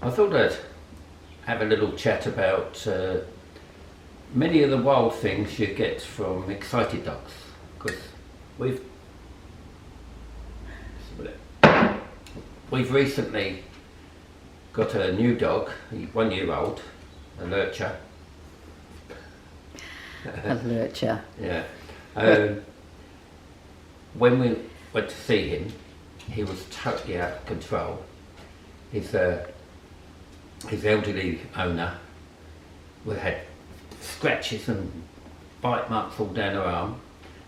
I thought I'd have a little chat about many of the wild things you get from excited dogs, because we've recently got a new dog, 1 year old, a lurcher. A lurcher. Yeah. When we went to see him, he was totally out of control. His elderly owner had scratches and bite marks all down her arm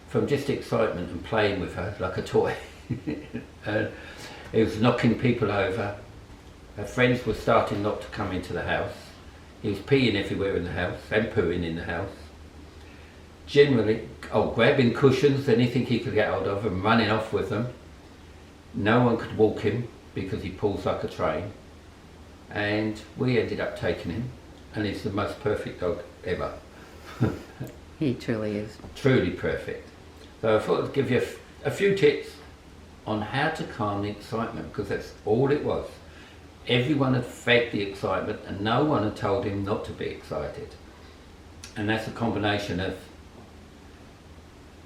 from just excitement and playing with her like a toy. He was knocking people over. Her friends were starting not to come into the house. He was peeing everywhere in the house and pooing in the house. Generally, grabbing cushions, anything he could get hold of, and running off with them. No one could walk him because he pulls like a train. And we ended up taking him, and he's the most perfect dog ever. He truly is. Truly perfect. So I thought I'd give you a few tips on how to calm the excitement, because that's all it was. Everyone had fed the excitement and no one had told him not to be excited. And that's a combination of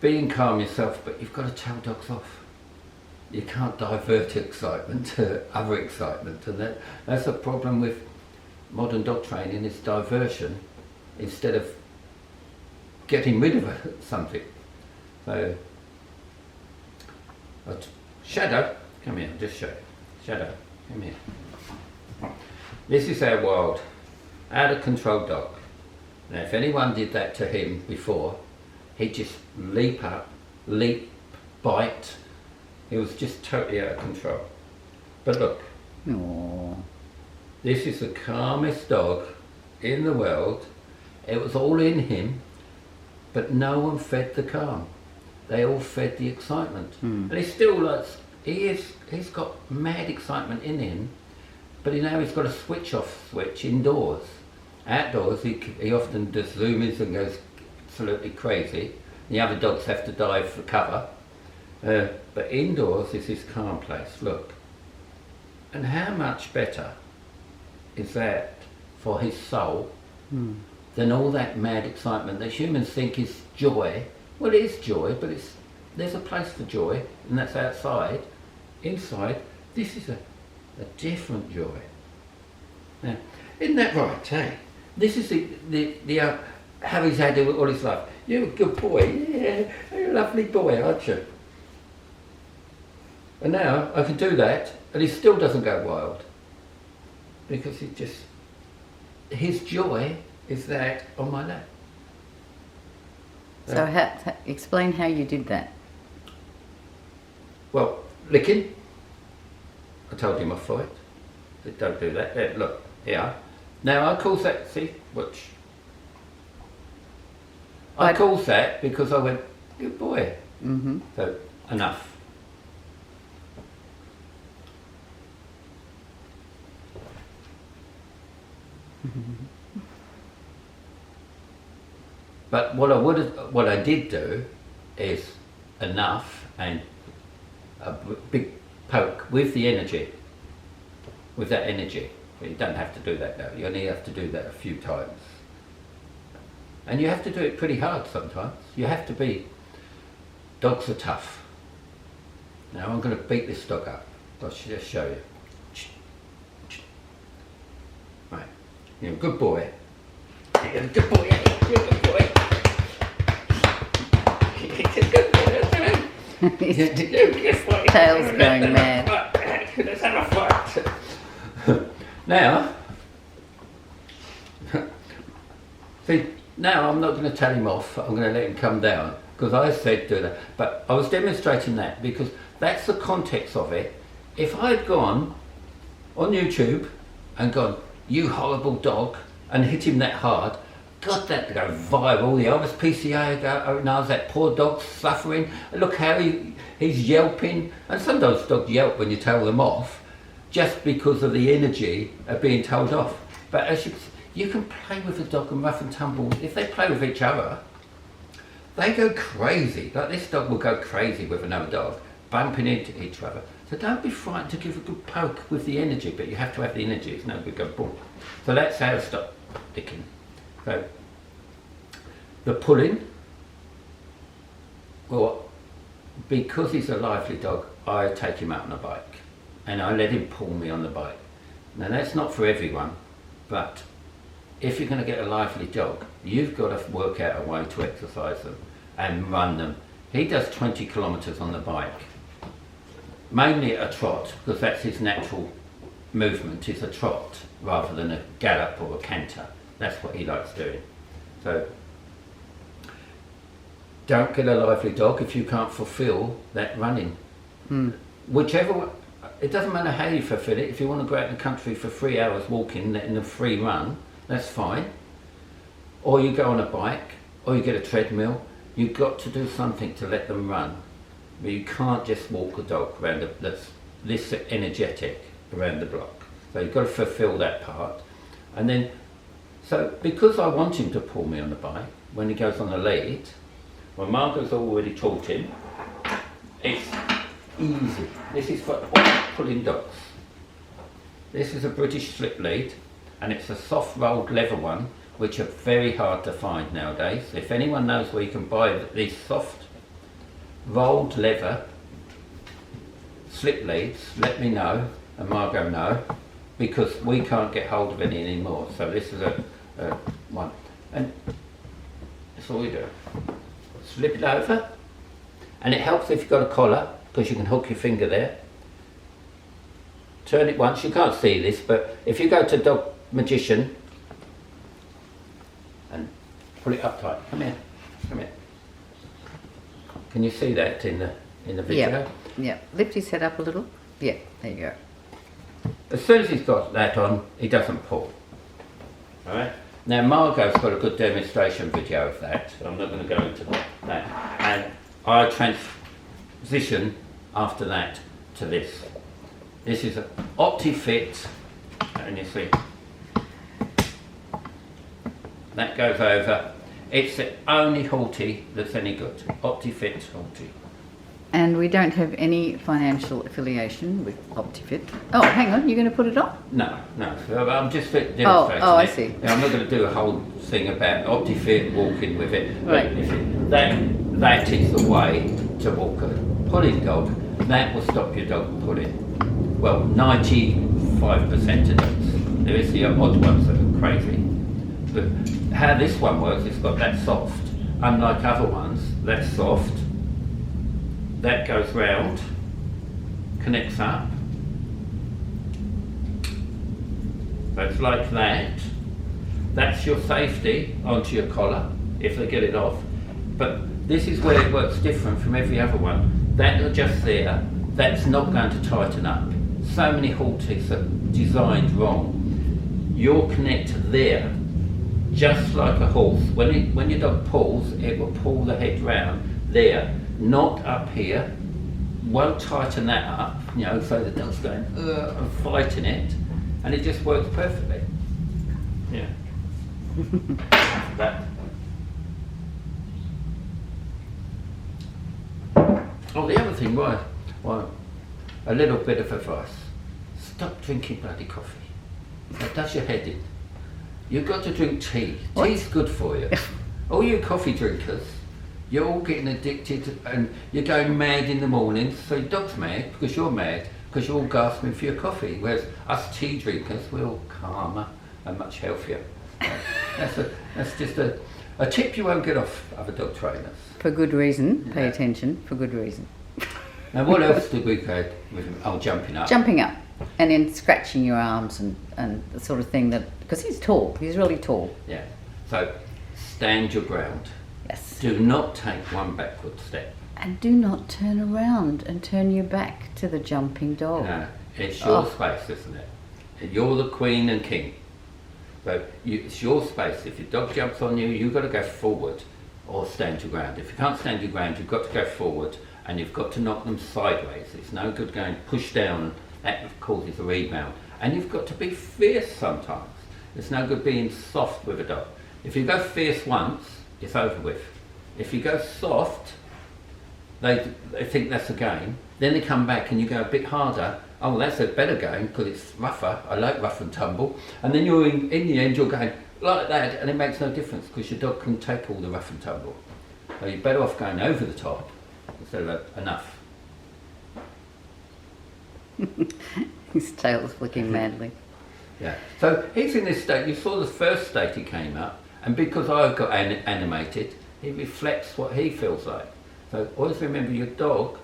being calm yourself, but you've got to tell dogs off. You can't divert excitement to other excitement, and that's a problem with modern dog training, is diversion instead of getting rid of something. So, Shadow, come here, I'll just show you. Shadow, come here. This is our wild, out of control dog. Now if anyone did that to him before, he'd just leap up, bite. He was just totally out of control. But look, Aww. This is the calmest dog in the world. It was all in him, but no one fed the calm. They all fed the excitement. And he's still he's got mad excitement in him, but now he's got a switch off switch indoors. Outdoors he often just zooms and goes absolutely crazy. The other dogs have to dive for cover. But indoors is his calm place, look. And how much better is that for his soul than all that mad excitement that humans think is joy? Well, it is joy, but there's a place for joy, and that's outside. Inside, this is a different joy. Now, isn't that right, hey? This is the how he's had it all his life. You're a good boy, yeah, you're a lovely boy, aren't you? And now I can do that, and he still doesn't go wild, because his joy is that on my lap. So explain how you did that. Well, licking. I told him off for it. Said, don't do that. There, look, here. Now I calls that, see, watch. I calls that because I went, good boy. Mm-hmm. So, enough. But what I did do is enough, and a big poke with the energy, with that energy. You don't have to do that now. You only have to do that a few times, and you have to do it pretty hard sometimes. You have to be. Dogs are tough. Now I'm going to beat this dog up. I'll just show you. Right, you're a good boy. You're a good boy. You're a good boy. Tail's going mad. Let's have a fight. Now, see, now I'm not going to tell him off. I'm going to let him come down, because I said do that. But I was demonstrating that because that's the context of it. If I'd gone on YouTube and gone, you horrible dog, and hit him that hard, God, that'd go viral. The others PCA go, oh no, that poor dog's suffering. Look how he's yelping. And sometimes dogs yelp when you tell them off, just because of the energy of being told off. But as you can play with a dog and rough and tumble. If they play with each other, they go crazy. Like this dog will go crazy with another dog, bumping into each other. So don't be frightened to give a good poke with the energy, but you have to have the energy. It's no good go boom. So that's how to stop licking. So the pulling, well, because he's a lively dog, I take him out on a bike and I let him pull me on the bike. Now that's not for everyone, but if you're going to get a lively dog, you've got to work out a way to exercise them and run them. He does 20 kilometres on the bike, mainly at a trot, because that's his natural movement, is a trot rather than a gallop or a canter. That's what he likes doing. So don't get a lively dog if you can't fulfil that running. Whichever one, it doesn't matter how you fulfill it. If you want to go out in the country for 3 hours walking in a free run, that's fine. Or you go on a bike, or you get a treadmill. You've got to do something to let them run. But you can't just walk a dog around that's this energetic around the block. So you've got to fulfill that part. And then, so because I want him to pull me on the bike, when he goes on the lead, well, Margot's already taught him, it's easy. This is for all pulling dogs. This is a British slip lead, and it's a soft rolled leather one, which are very hard to find nowadays. If anyone knows where you can buy these soft rolled leather slip leads, let me know, and Margot know, because we can't get hold of any anymore. So this is a one, and that's all we do. Slip it over, and it helps if you've got a collar, because you can hook your finger there. Turn it once, you can't see this, but if you go to Dog Magician and pull it up tight, come here. Can you see that in the video? Yeah. Lift his head up a little. Yeah, there you go. As soon as he's got that on, he doesn't pull. Alright? Now Margot's got a good demonstration video of that, so I'm not going to go into that. And I transition after that to this. This is an OptiFit, and you see that goes over. It's the only halty that's any good. OptiFit halty. And we don't have any financial affiliation with OptiFit. Oh, hang on, you're going to put it on? No. So I'm just demonstrating I it. see. I'm not going to do a whole thing about OptiFit walking with it. Right. But that is the way to walk a pulling dog. That will stop your dog pulling. Well, 95% of dogs. There is the odd ones that are crazy. But how this one works, it's got that soft. Unlike other ones, that's soft. That goes round, connects up. So it's like that. That's your safety onto your collar, if they get it off. But this is where it works different from every other one. That are just there, that's not going to tighten up. So many halters are designed wrong. You'll connect there, just like a horse. When your dog pulls, it will pull the head round there, not up here. Won't tighten that up, so the dog's going and fighting it, and it just works perfectly. Yeah. That. Oh, the other thing, why, a little bit of advice. Stop drinking bloody coffee. That does your head in. You've got to drink tea. What? Tea's good for you. All you coffee drinkers, you're all getting addicted and you're going mad in the mornings. So your dog's mad because you're mad, because you're all gasping for your coffee. Whereas us tea drinkers, we're all calmer and much healthier. That's just a tip you won't get off other dog trainers. For good reason. Pay attention. For good reason. Now what else did we go with him? Oh, jumping up. Jumping up. And then scratching your arms and the sort of thing that... Because he's tall. He's really tall. Yeah. So stand your ground. Yes. Do not take one backward step. And do not turn around and turn your back to the jumping dog. No, it's your space, isn't it? You're the queen and king. So it's your space. If your dog jumps on you, you've got to go forward or stand your ground. If you can't stand your ground, you've got to go forward and you've got to knock them sideways. It's no good going push down. That causes a rebound. And you've got to be fierce sometimes. It's no good being soft with a dog. If you go fierce once, it's over with. If you go soft, they think that's a game. Then they come back and you go a bit harder. Oh, well, that's a better game because it's rougher. I like rough and tumble. And then you're in the end, you're going like that, and it makes no difference because your dog can take all the rough and tumble. So you're better off going over the top instead of enough. His tail's flicking madly. Yeah. So he's in this state. You saw the first state he came up, and because I got animated, he reflects what he feels like. So always remember, your dog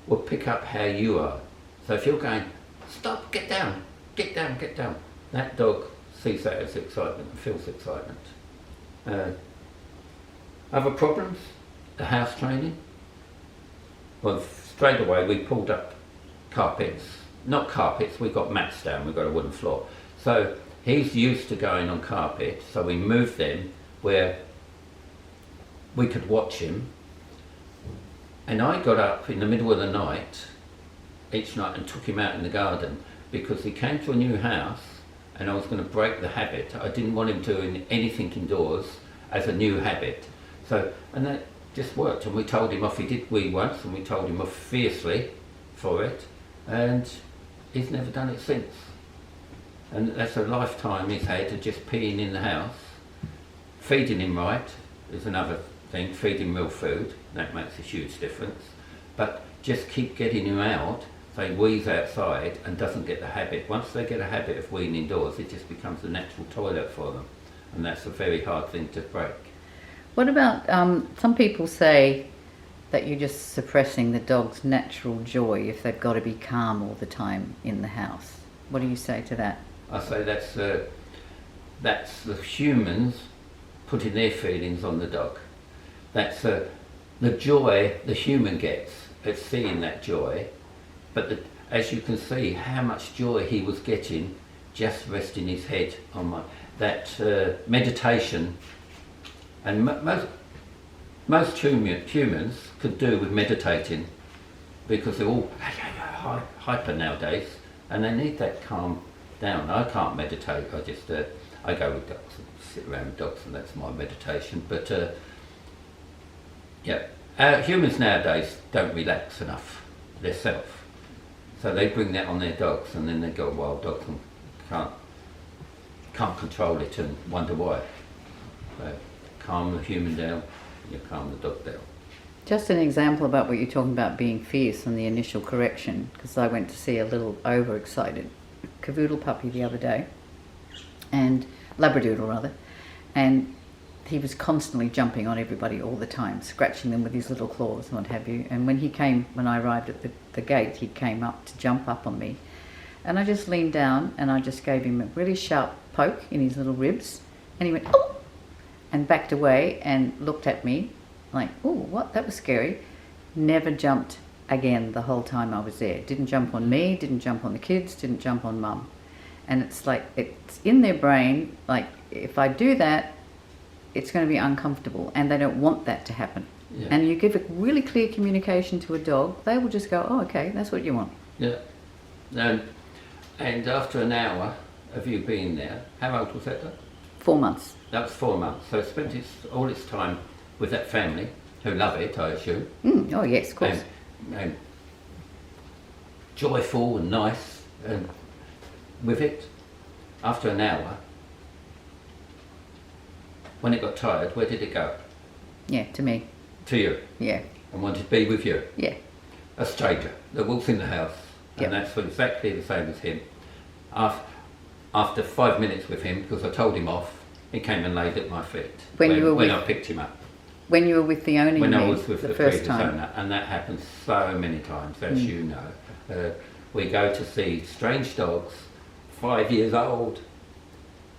will pick up how you are. So if you're going, stop, get down, get down, get down, that dog sees that as excitement and feels excitement. Other problems? The house training. Well, straight away we pulled up carpets. Not carpets, we got mats down, we've got a wooden floor. So he's used to going on carpet, so we moved them where we could watch him. And I got up in the middle of the night each night and took him out in the garden because he came to a new house and I was going to break the habit. I didn't want him doing anything indoors as a new habit. So, and that just worked, and we told him off. He did wee once and we told him off fiercely for it, and he's never done it since. And that's a lifetime he's had of just peeing in the house. Feeding him right is another thing, feeding real food, that makes a huge difference. But just keep getting him out, so he wees outside and doesn't get the habit. Once they get a habit of weeing indoors, it just becomes a natural toilet for them. And that's a very hard thing to break. What about, some people say that you're just suppressing the dog's natural joy if they've got to be calm all the time in the house. What do you say to that? I say that's the humans putting their feelings on the dog. That's the joy the human gets at seeing that joy, but as you can see how much joy he was getting just resting his head on that meditation. And most humans could do with meditating because they're all hyper nowadays and they need that calm down. I can't meditate, I go with dogs and sit around with dogs and that's my meditation. But humans nowadays don't relax enough themselves. So they bring that on their dogs and then they go wild dogs and can't control it and wonder why. So calm the human down, you calm the dog down. Just an example about what you're talking about being fierce and the initial correction, because I went to see a little overexcited cavoodle puppy the other day, and Labradoodle rather, and he was constantly jumping on everybody all the time, scratching them with his little claws and what have you. And when I arrived at the gate, he came up to jump up on me, and I just leaned down and I just gave him a really sharp poke in his little ribs, and he went, oh! And backed away and looked at me like, oh, what? That was scary. Never jumped again the whole time I was there. Didn't jump on me, didn't jump on the kids, didn't jump on mum. And it's like, it's in their brain, like, if I do that, it's going to be uncomfortable, and they don't want that to happen. Yeah. And you give a really clear communication to a dog, they will just go, oh, okay, that's what you want. Yeah. And after an hour of you being there, how old was that dog? 4 months. That was 4 months. So it spent all its time with that family, who love it, I assume. Oh yes, of course. And joyful and nice, and with it, after an hour, when it got tired, where did it go? Yeah, to me. To you? Yeah. And wanted to be with you? Yeah. A stranger that walks in the house, and that's exactly the same as him. After 5 minutes with him, because I told him off, he came and laid at my feet when I picked him up. When you were with the owner, when I was with the first previous time. owner, and that happens so many times, as you know. We go to see strange dogs, 5 years old,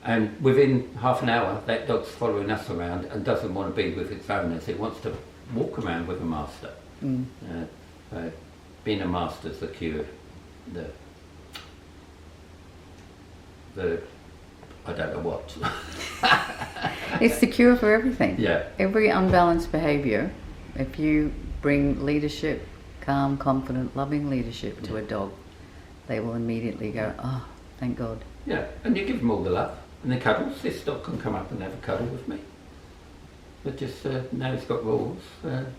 and within half an hour, that dog's following us around and doesn't want to be with its owners. It wants to walk around with a master. Being a master's the cure. The I don't know what. It's the cure for everything. Yeah. Every unbalanced behaviour, if you bring leadership, calm, confident, loving leadership to a dog, they will immediately go, oh, thank God. Yeah, and you give them all the love and the cuddles. This dog can come up and have a cuddle with me. But just now he's got rules,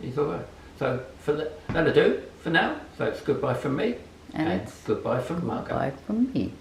he's all right. So that'll do for now. So it's goodbye from me, And it's goodbye from Margot. goodbye from me.